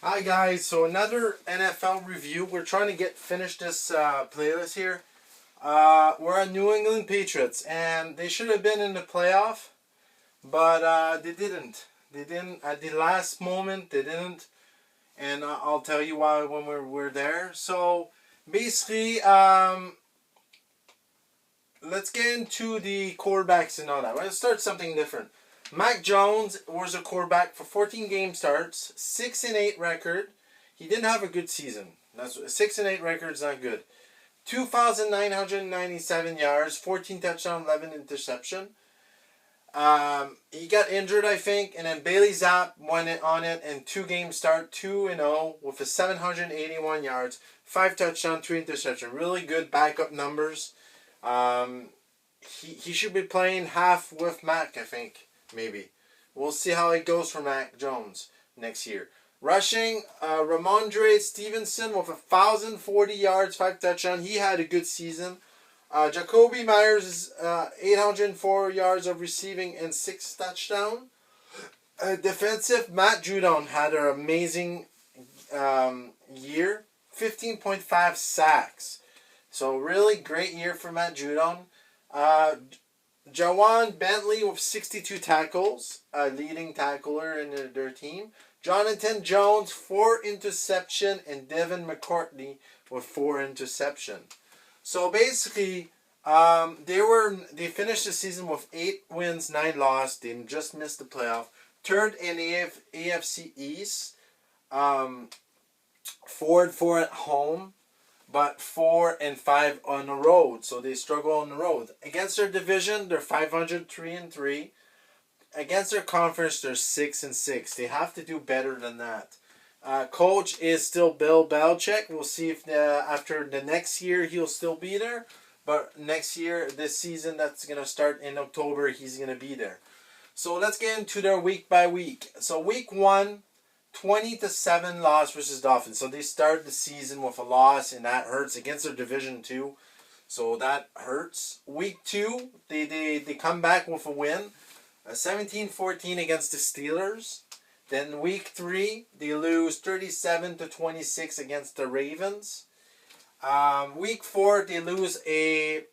Hi guys, so another NFL review. We're trying to finish this playlist here. We're on New England Patriots, and they should have been in the playoff, but they didn't. They didn't at the last moment. They didn't, and I'll tell you why when we're there. So basically, let's get into the quarterbacks and all that. Let's start something different. Mac Jones was a quarterback for 14 game starts, 6-8 record. He didn't have a good season. That's 6-8 record is not good. 2,997 yards, 14 touchdowns, 11 interception. He got injured, I think, and then Bailey Zapp won it on it in 2 game start, 2-0 with a 781 yards, 5 touchdowns, 3 interception. Really good backup numbers. He should be playing half with Mac, I think, maybe. We'll see how it goes for Mac Jones next year. Rushing, Ramondre Stevenson with 1,040 yards, 5 touchdowns. He had a good season. Jacoby Myers is 804 yards of receiving and 6 touchdowns. Defensive, Matt Judon had an amazing year. 15.5 sacks. So really great year for Matt Judon. Jawan Bentley with 62 tackles, leading tackler in their team. Jonathan Jones, 4 interception, and Devin McCourtney with 4 interception. So basically, they finished the season with 8 wins, 9 losses. They just missed the playoff. Third in the AFC East. 4-4 at home, but 4-5 on the road. So they struggle on the road. Against their division, they're 500, 3-3. Against their conference, they're 6-6. They have to do better than that. Coach is still Bill Belichick. We'll see if after the next year he'll still be there. But next year, this season that's going to start in October, he's going to be there. So let's get into their week by week. So week 1, 20-7 loss versus Dolphins. So they started the season with a loss, and that hurts against their division too. So that hurts. Week 2, they come back with a win. 17-14 against the Steelers. Then week 3, they lose 37-26 against the Ravens. Week 4, they lose a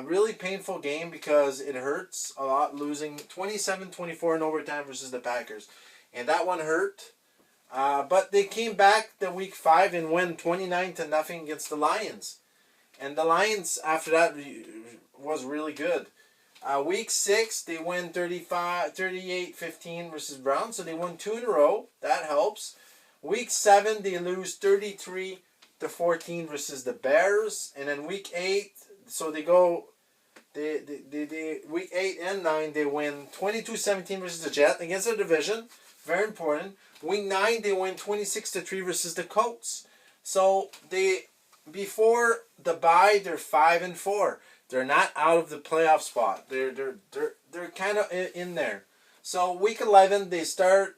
really painful game because it hurts a lot, losing 27-24 in overtime versus the Packers. And that one hurt. But they came back the week 5 and win 29-0 against the Lions. And the Lions, after that, was really good. Week 6, they win 38-15 versus Browns. So they won 2 in a row. That helps. Week 7, they lose 33-14 versus the Bears. And then week 8, so they go... They week 8 and 9, they win 22-17 versus the Jets against their division. Very important. Week 9, they win 26-3 versus the Colts. So before the bye, they're 5-4. They're not out of the playoff spot. They're kind of in there. So week 11, they start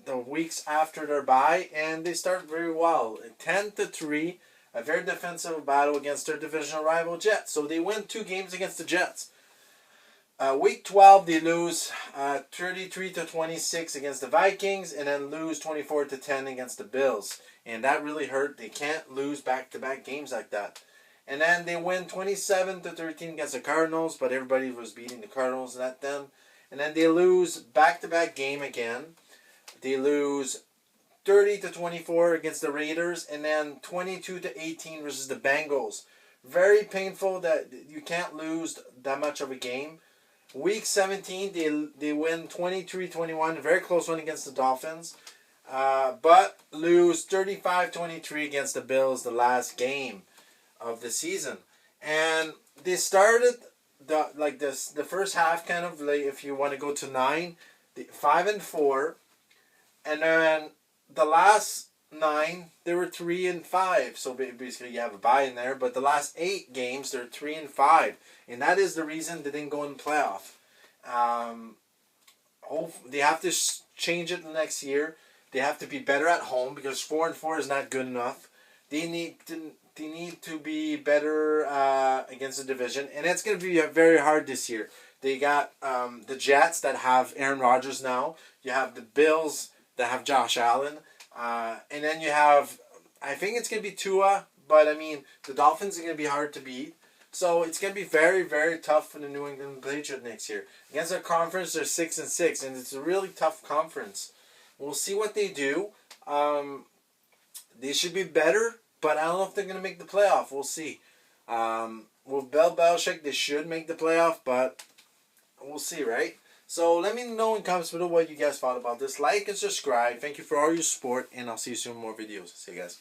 the weeks after their bye, and they start very well. 10-3, a very defensive battle against their divisional rival Jets. So they win 2 games against the Jets. Week 12, they lose 33-26 against the Vikings, and then lose 24-10 against the Bills. And that really hurt. They can't lose back-to-back games like that. And then they win 27-13 against the Cardinals, but everybody was beating the Cardinals at then. And then they lose back-to-back game again. They lose 30-24 against the Raiders, and then 22-18 versus the Bengals. Very painful that you can't lose that much of a game. Week 17, they win 23-21, a very close one against the Dolphins, but lose 35-23 against the Bills the last game of the season. And they started the first half kind of like, if you want to go to 9, 5-4, and then the last 9 they were 3-5. So basically you have a bye in there, but the last 8 games they're 3-5, and that is the reason they didn't go in the playoff. They have to change it next year. They have to be better at home because 4-4 is not good enough. They need to be better against the division, and it's going to be very hard this year. They got the Jets that have Aaron Rodgers now. You have the Bills that have Josh Allen. And then you have, I think it's going to be Tua, but I mean, the Dolphins are going to be hard to beat. So it's going to be very, very tough for the New England Patriots next year. Against their conference, they're 6-6, and it's a really tough conference. We'll see what they do. They should be better, but I don't know if they're going to make the playoff. We'll see. With Bill Belichick, they should make the playoff, but we'll see, right? So let me know in comments below what you guys thought about this. Like and subscribe. Thank you for all your support, and I'll see you soon in more videos. See you guys.